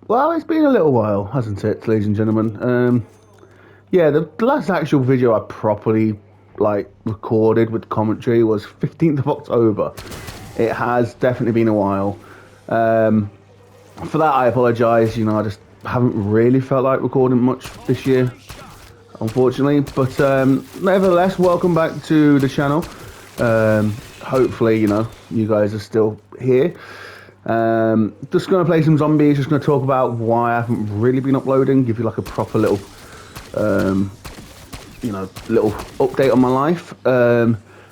Well, it's been a little while, hasn't it, ladies and gentlemen? Yeah, the last actual video I properly recorded with commentary was 15th of October. It has definitely been a while. For that, I apologise. I just haven't really felt like recording much this year, unfortunately. But nevertheless, welcome back to the channel. Hopefully, you guys are still here. Just going to play some zombies, just going to talk about why I haven't really been uploading, give you like a proper little, little update on my life.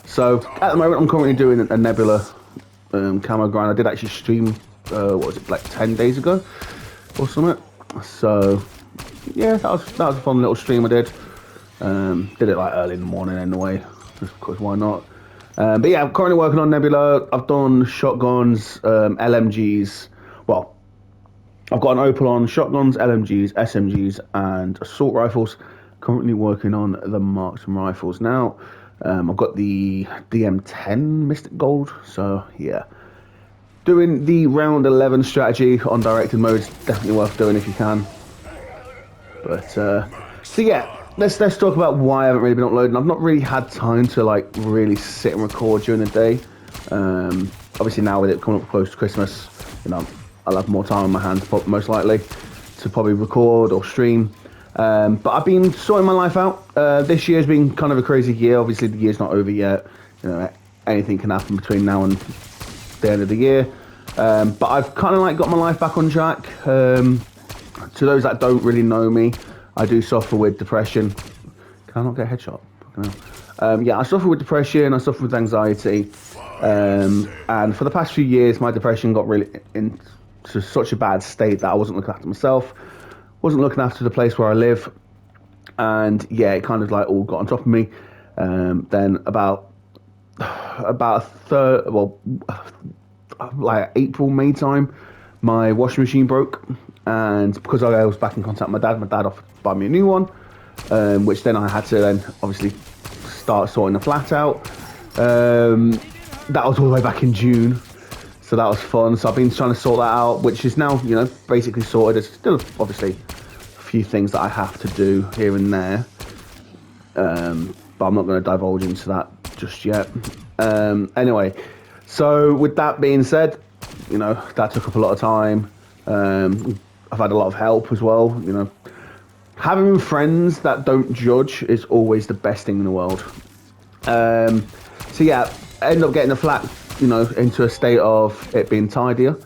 So at the moment I'm currently doing a Nebula camo grind. I did actually stream, what was it, like 10 days ago or something. So yeah, that was a fun little stream I did. Did it like early in the morning anyway, just because why not. But yeah, I'm currently working on Nebula. I've done shotguns, LMGs. Well, I've got an Opal on shotguns, LMGs, SMGs, and assault rifles. Currently working on the marksman rifles now. I've got the DM10 Mystic Gold. So yeah, doing the round 11 strategy on directed mode is definitely worth doing if you can. But so yeah. Let's talk about why I haven't really been uploading. I've not really had time to really sit and record during the day. Obviously now with it coming up close to Christmas, I'll have more time on my hands most likely to probably record or stream. But I've been sorting my life out. This year's been kind of a crazy year. Obviously the year's not over yet. Anything can happen between now and the end of the year. But I've kind of got my life back on track. To those that don't really know me, I do suffer with depression. Can I not get a headshot? Yeah, I suffer with depression. I suffer with anxiety. And for the past few years, my depression got really into such a bad state that I wasn't looking after myself. Wasn't looking after the place where I live. And yeah, it kind of all got on top of me. Then about April, May time, my washing machine broke. And because I was back in contact with my dad offered to buy me a new one, which then I had to obviously start sorting the flat out. That was all the way back in June, so that was fun. So I've been trying to sort that out, which is now, basically sorted. There's still obviously a few things that I have to do here and there, but I'm not going to divulge into that just yet. Anyway, so with that being said, that took up a lot of time. I've had a lot of help as well. Having friends that don't judge is always the best thing in the world. So yeah, I ended up getting the flat, into a state of it being tidier.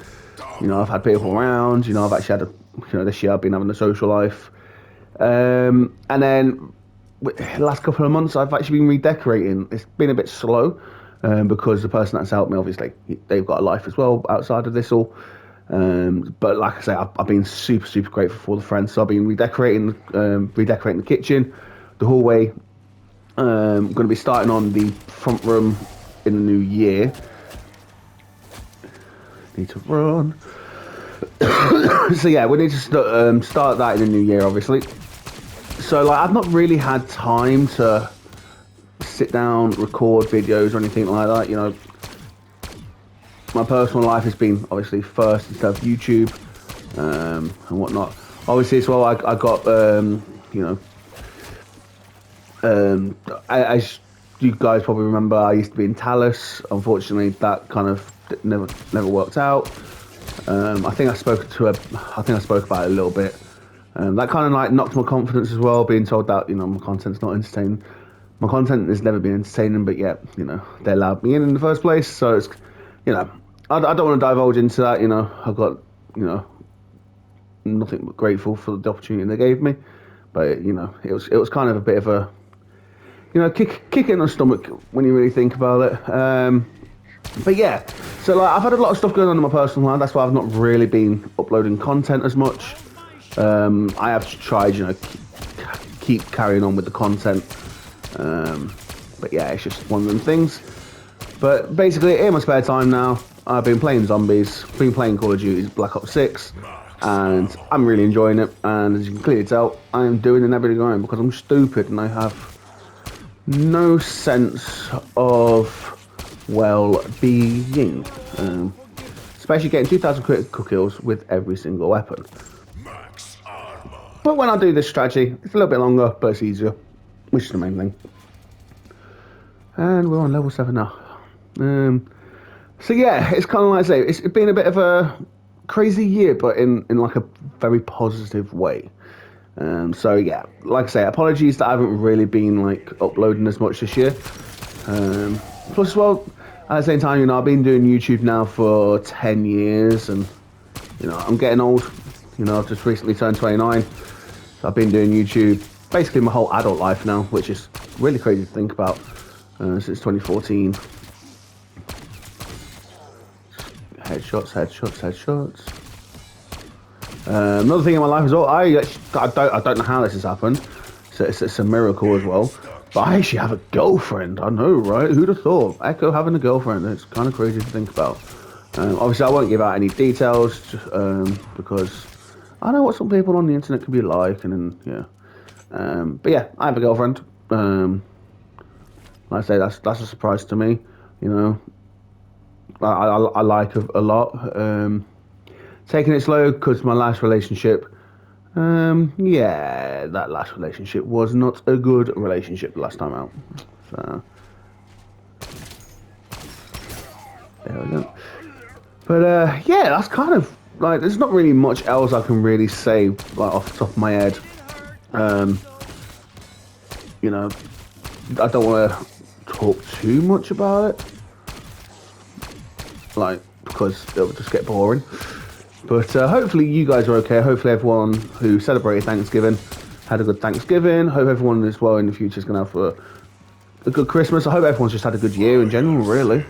I've had people around. I've actually had this year I've been having a social life. And then the last couple of months I've actually been redecorating. It's been a bit slow because the person that's helped me, obviously, they've got a life as well outside of this all. But like I say, I've been super, super grateful for the friends. So I've been redecorating the kitchen, the hallway. I'm going to be starting on the front room in the new year. Need to run. So yeah, we need to start that in the new year, obviously. So I've not really had time to sit down, record videos or anything like that. My personal life has been obviously first instead of YouTube and whatnot. Obviously as well, I got as you guys probably remember, I used to be in Talus. Unfortunately, that kind of never worked out. I think I spoke about it a little bit. That kind of knocked my confidence as well, being told that my content's not entertaining. My content has never been entertaining, but yet they allowed me in the first place. So it's I don't want to divulge into that. I've got nothing but grateful for the opportunity they gave me, but it was kind of a bit of a kick in the stomach when you really think about it. But yeah, so I've had a lot of stuff going on in my personal life. That's why I've not really been uploading content as much. I have tried keep carrying on with the content, but yeah, it's just one of them things. But basically, in my spare time now, I've been playing zombies, been playing Call of Duty Black Ops 6, and I'm really enjoying it. And as you can clearly tell, I am doing the Nebula grind because I'm stupid and I have no sense of well-being. Especially getting 2,000 critical kills with every single weapon. But when I do this strategy, it's a little bit longer, but it's easier, which is the main thing. And we're on level 7 now. So yeah, it's kind of like I say, it's been a bit of a crazy year, but in like a very positive way. So yeah, like I say, apologies that I haven't really been like uploading as much this year. Plus as well, at the same time, you know, I've been doing YouTube now for 10 years, and you know, I'm getting old. You know, I've just recently turned 29. So I've been doing YouTube basically my whole adult life now, which is really crazy to think about. Since 2014. Headshots. Another thing in my life as well, I don't know how this has happened. So it's a miracle as well. But I actually have a girlfriend. I know, right? Who'd have thought? Echo having a girlfriend. It's kind of crazy to think about. Obviously, I won't give out any details because I know what some people on the internet can be like, and then yeah. But yeah, I have a girlfriend. Like I say, that's a surprise to me. You know, I like her a lot. Taking it slow because my last relationship, yeah, that last relationship was not a good relationship last time out. So there we go. But yeah, that's kind of like, there's not really much else I can really say like off the top of my head. You know, I don't want to talk too much about it, like, because it'll just get boring. But hopefully you guys are okay. Hopefully everyone who celebrated Thanksgiving had a good Thanksgiving. Hope everyone as well in the future is going to have a good Christmas. I hope everyone's just had a good year in general, really.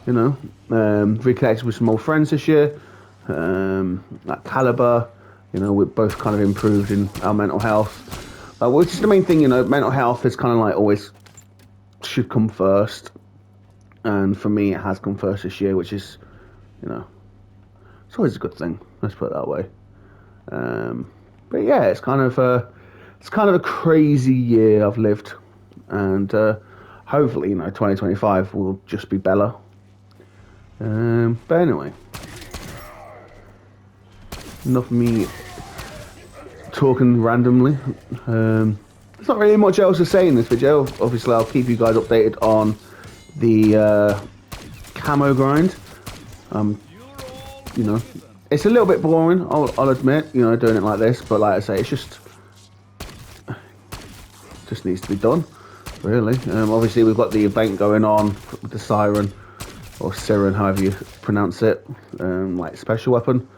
You know, reconnected with some old friends this year. At Caliber, you know, we're both kind of improved in our mental health. Which is the main thing, you know, mental health is kind of like always should come first. And for me, it has come first this year, which is, you know, it's always a good thing. Let's put it that way. But yeah, it's kind of a crazy year I've lived, and hopefully, you know, 2025 will just be better. But anyway, enough of me talking randomly. There's not really much else to say in this video. Obviously, I'll keep you guys updated on the camo grind. You know, it's a little bit boring, I'll admit, you know, doing it like this, but like I say, it's just needs to be done, really. Obviously, we've got the event going on with the Siren, or Siren, however you pronounce it, like special weapon,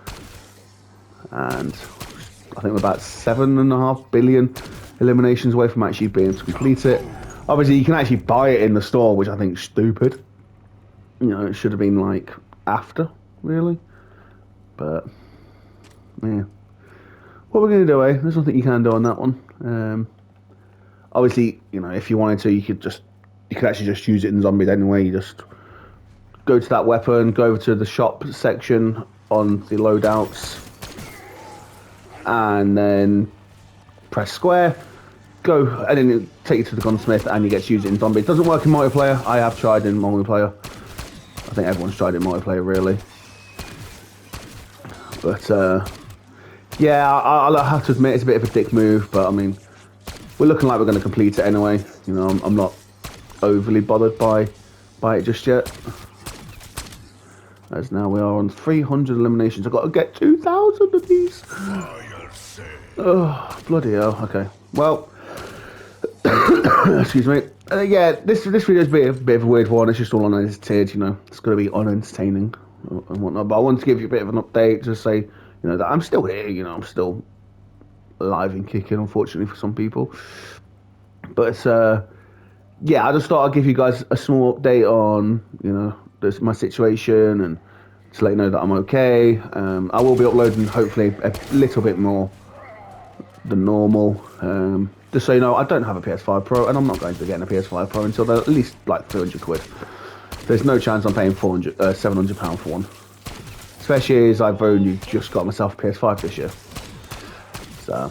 and I think we're about 7.5 billion eliminations away from actually being able to complete it. Obviously, you can actually buy it in the store, which I think is stupid. You know, it should have been like after, really. But yeah, what we're going to do, there's nothing you can do on that one. Obviously, you know, if you wanted to, you could actually just use it in zombies anyway. You just go to that weapon, go over to the shop section on the loadouts, and then press square, go, and then it'll take you to the gunsmith, and you get to use it in zombies. It doesn't work in multiplayer. I have tried in multiplayer. I think everyone's tried it in multiplayer, really. But yeah, I'll have to admit it's a bit of a dick move, but I mean, we're looking like we're going to complete it anyway. You know, I'm not overly bothered by it just yet. As now we are on 300 eliminations. I've got to get 2,000 of these. Oh, bloody hell. Okay. Well, excuse me. Yeah, this video is a bit of a weird one. It's just all unedited, you know. It's going to be unentertaining and whatnot. But I wanted to give you a bit of an update to say, you know, that I'm still here. You know, I'm still alive and kicking, unfortunately for some people. But yeah, I just thought I'd give you guys a small update on, you know, my situation, and to let you know that I'm okay. I will be uploading hopefully a little bit more than normal. Just so you know, I don't have a PS5 Pro, and I'm not going to be getting a PS5 Pro until they're at least like 300 quid. There's no chance I'm paying £700 for one. Especially as I've only just got myself a PS5 this year. So,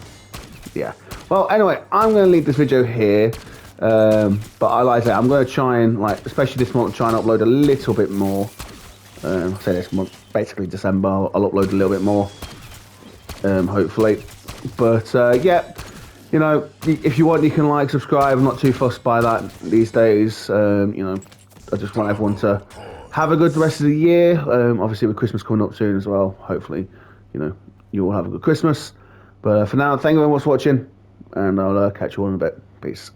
yeah. Well, anyway, I'm going to leave this video here. But I like I say, I'm going to try and, like, especially this month, try and upload a little bit more. Say this month, basically December, I'll upload a little bit more. Hopefully. But yeah, you know, if you want, you can like, subscribe. I'm not too fussed by that these days. You know, I just want everyone to have a good rest of the year. Obviously, with Christmas coming up soon as well. Hopefully, you know, you all have a good Christmas. But for now, thank you very much for watching, and I'll catch you all in a bit. Peace.